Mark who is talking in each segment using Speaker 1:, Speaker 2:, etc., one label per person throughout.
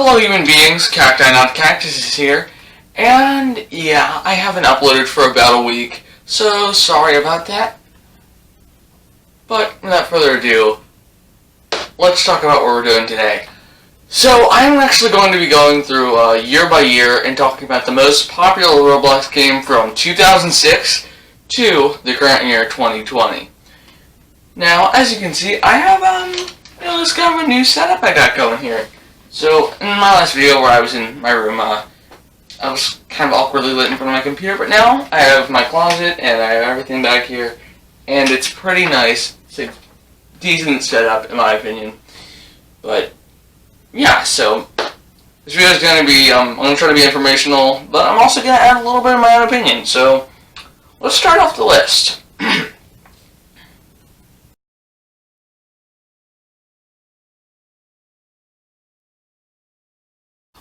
Speaker 1: Hello human beings, Cacti not Cactuses here, and yeah, I haven't uploaded for about a week, so sorry about that. But without further ado, let's talk about what we're doing today. So I'm actually going to be going through year by year and talking about the most popular Roblox game from 2006 to the current year 2020. Now, as you can see, I have this kind of a new setup I got going here. So, in my last video where I was in my room, I was kind of awkwardly lit in front of my computer, but now I have my closet and I have everything back here, and it's pretty nice. It's a decent setup, in my opinion. But, yeah, so, this video is going to be, I'm going to try to be informational, but I'm also going to add a little bit of my own opinion. So, let's start off the list.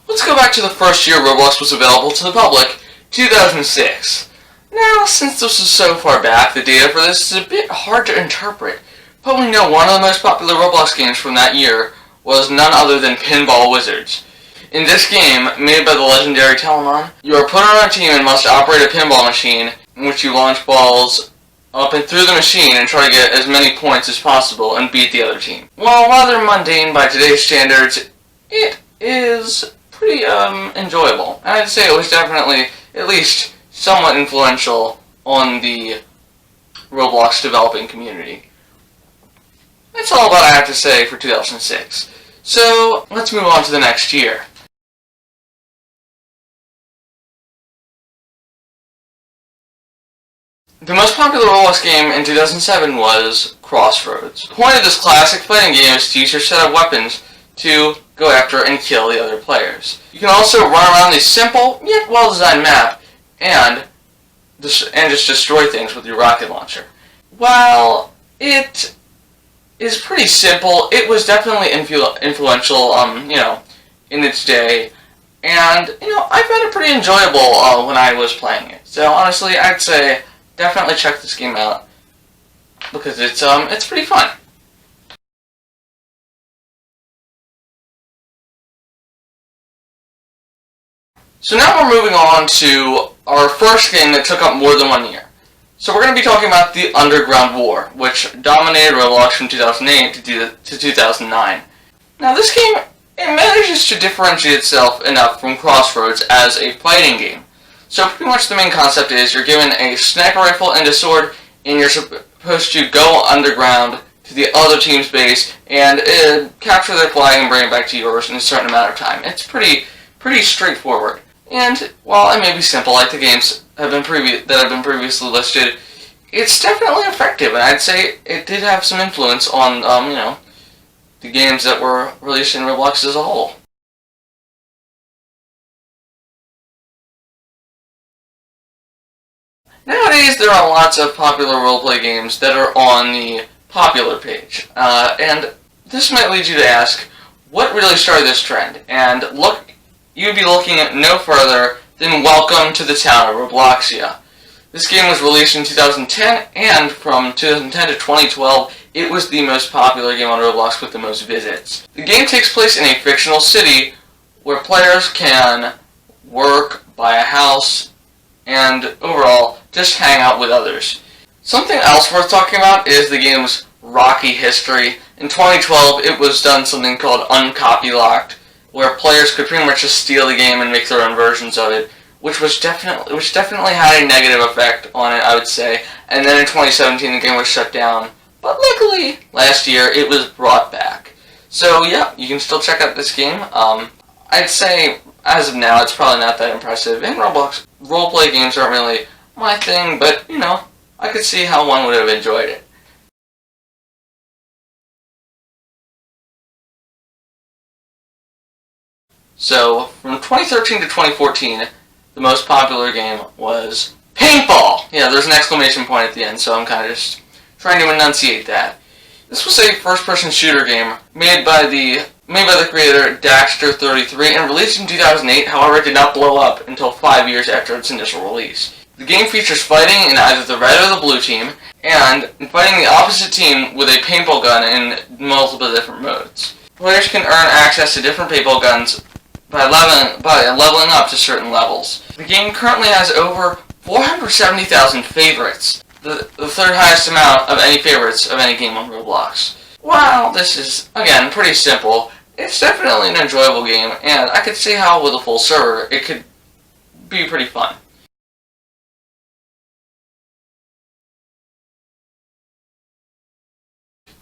Speaker 1: Let's go back to the first year Roblox was available to the public, 2006. Now, since this is so far back, the data for this is a bit hard to interpret, but we know one of the most popular Roblox games from that year was none other than Pinball Wizards. In this game, made by the legendary Telemon, you are put on a team and must operate a pinball machine in which you launch balls up and through the machine and try to get as many points as possible and beat the other team. While rather mundane by today's standards, it is pretty enjoyable. And I'd say it was definitely at least somewhat influential on the Roblox developing community. That's all about I have to say for 2006. So let's move on to the next year. The most popular Roblox game in 2007 was Crossroads. The point of this classic fighting game is to use your set of weapons to go after and kill the other players. You can also run around the simple yet well-designed map and just destroy things with your rocket launcher. While it is pretty simple, it was definitely influential, in its day, and I found it pretty enjoyable when I was playing it. So honestly, I'd say definitely check this game out because it's pretty fun. So now we're moving on to our first game that took up more than 1 year. So we're going to be talking about the Underground War, which dominated Roblox from 2008 to 2009. Now this game, it manages to differentiate itself enough from Crossroads as a fighting game. So pretty much the main concept is you're given a sniper rifle and a sword, and you're supposed to go underground to the other team's base and capture their flag and bring it back to yours in a certain amount of time. It's pretty straightforward. And while it may be simple, like the games that have been previously listed, it's definitely effective, and I'd say it did have some influence on, the games that were released in Roblox as a whole. Nowadays, there are lots of popular roleplay games that are on the popular page, and this might lead you to ask, what really started this trend? And you'd be looking at no further than Welcome to the Town of Robloxia. This game was released in 2010, and from 2010 to 2012, it was the most popular game on Roblox with the most visits. The game takes place in a fictional city where players can work, buy a house, and overall, just hang out with others. Something else worth talking about is the game's rocky history. In 2012, it was done something called Uncopy Locked, where players could pretty much just steal the game and make their own versions of it, which definitely had a negative effect on it, I would say. And then in 2017, the game was shut down. But luckily, last year, it was brought back. So yeah, you can still check out this game. I'd say, as of now, it's probably not that impressive. In Roblox, roleplay games aren't really my thing, but, I could see how one would have enjoyed it. So, from 2013 to 2014, the most popular game was Paintball! Yeah, there's an exclamation point at the end, so I'm kind of just trying to enunciate that. This was a first-person shooter game made by the creator Daxter33 and released in 2008, however it did not blow up until 5 years after its initial release. The game features fighting in either the red or the blue team, and fighting the opposite team with a paintball gun in multiple different modes. Players can earn access to different paintball guns by leveling up to certain levels. The game currently has over 470,000 favorites, the third highest amount of any favorites of any game on Roblox. While this is, again, pretty simple, it's definitely an enjoyable game, and I could see how with a full server it could be pretty fun.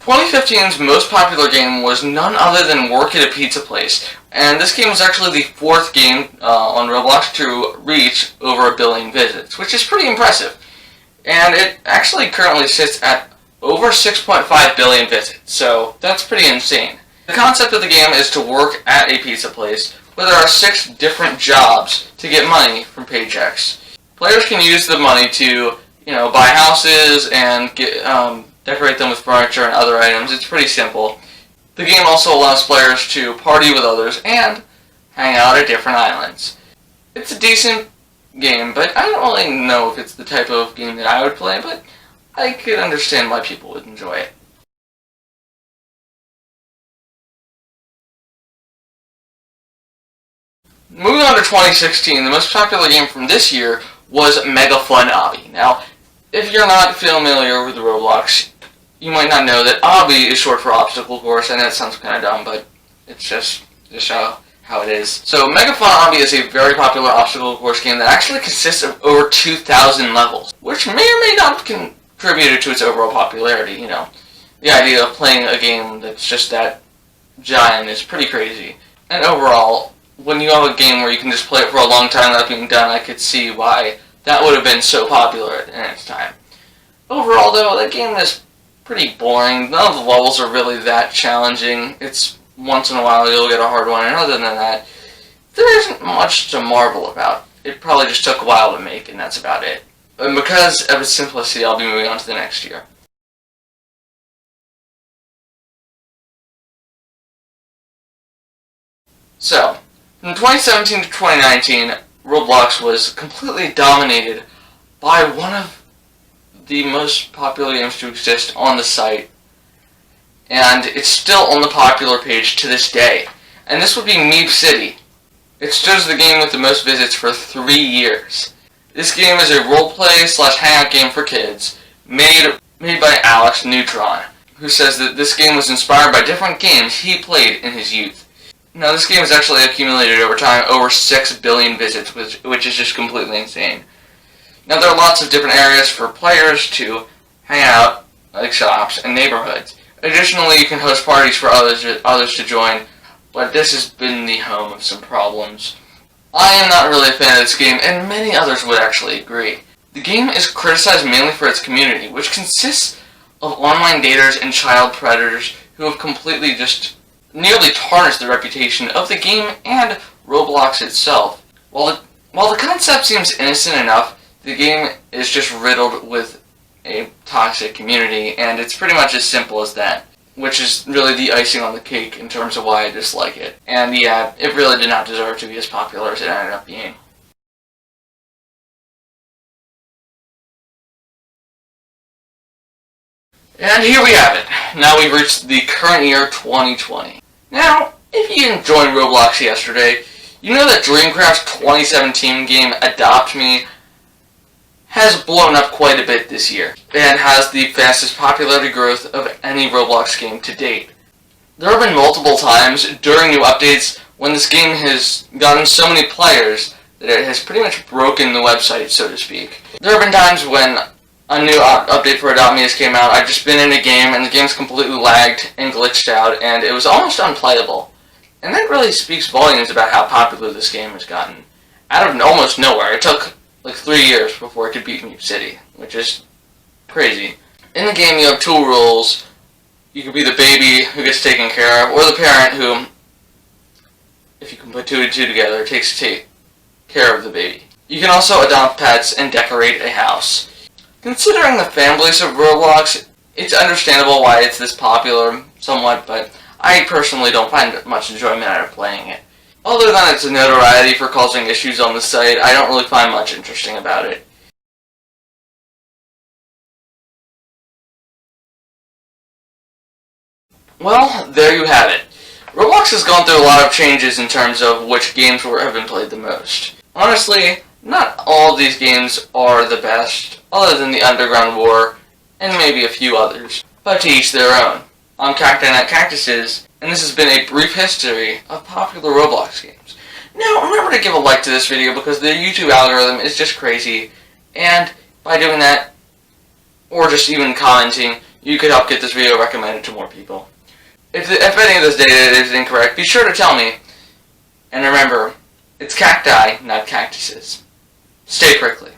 Speaker 1: 2015's most popular game was none other than Work at a Pizza Place, and this game was actually the fourth game on Roblox to reach over 1 billion visits, which is pretty impressive. And it actually currently sits at over 6.5 billion visits, so that's pretty insane. The concept of the game is to work at a pizza place where there are 6 different jobs to get money from paychecks. Players can use the money to, buy houses and decorate them with furniture and other items. It's pretty simple. The game also allows players to party with others and hang out at different islands. It's a decent game, but I don't really know if it's the type of game that I would play, but I could understand why people would enjoy it. Moving on to 2016, the most popular game from this year was Mega Fun Obby. Now, if you're not familiar with Roblox, you might not know that Obby is short for obstacle course, and that sounds kind of dumb, but it's just how it is. So Mega Fun Obby is a very popular obstacle course game that actually consists of over 2,000 levels, which may or may not have contributed to its overall popularity. The idea of playing a game that's just that giant is pretty crazy. And overall, when you have a game where you can just play it for a long time without being done, I could see why that would have been so popular in its time. Overall, though, that game is pretty boring. None of the levels are really that challenging. It's once in a while you'll get a hard one, and other than that, there isn't much to marvel about. It probably just took a while to make, and that's about it. And because of its simplicity, I'll be moving on to the next year. So, from 2017 to 2019, Roblox was completely dominated by one of the most popular games to exist on the site, and it's still on the popular page to this day. And this would be Meep City. It stood as the game with the most visits for 3 years. This game is a roleplay / hangout game for kids, made by Alex Neutron, who says that this game was inspired by different games he played in his youth. Now, this game has actually accumulated over time over 6 billion visits, which is just completely insane. Now, there are lots of different areas for players to hang out, like shops and neighborhoods. Additionally, you can host parties for others to join, but this has been the home of some problems. I am not really a fan of this game, and many others would actually agree. The game is criticized mainly for its community, which consists of online daters and child predators who have completely just nearly tarnished the reputation of the game and Roblox itself. While the concept seems innocent enough, the game is just riddled with a toxic community, and it's pretty much as simple as that, which is really the icing on the cake in terms of why I dislike it. And yeah, it really did not deserve to be as popular as it ended up being. And here we have it. Now we've reached the current year, 2020. Now, if you didn't join Roblox yesterday, you know that Dreamcraft's 2017 game Adopt Me has blown up quite a bit this year, and has the fastest popularity growth of any Roblox game to date. There have been multiple times during new updates when this game has gotten so many players that it has pretty much broken the website, so to speak. There have been times when a new update for Adopt Me has came out, I've just been in a game and the game's completely lagged and glitched out, and it was almost unplayable. And that really speaks volumes about how popular this game has gotten. Out of almost nowhere, it took like 3 years before it could beat Meep City, which is crazy. In the game, you have 2 rules. You could be the baby who gets taken care of, or the parent who, if you can put 2 and 2 together, takes care of the baby. You can also adopt pets and decorate a house. Considering the fan base of Roblox, it's understandable why it's this popular somewhat, but I personally don't find much enjoyment out of playing it. Other than its notoriety for causing issues on the site, I don't really find much interesting about it. Well, there you have it. Roblox has gone through a lot of changes in terms of which games have been played the most. Honestly, not all of these games are the best, other than the Underground War and maybe a few others, but to each their own. I'm Cacti at Cactuses, and this has been a brief history of popular Roblox games. Now, remember to give a like to this video because the YouTube algorithm is just crazy, and by doing that, or just even commenting, you could help get this video recommended to more people. If any of this data is incorrect, be sure to tell me. And remember, it's cacti, not cactuses. Stay prickly.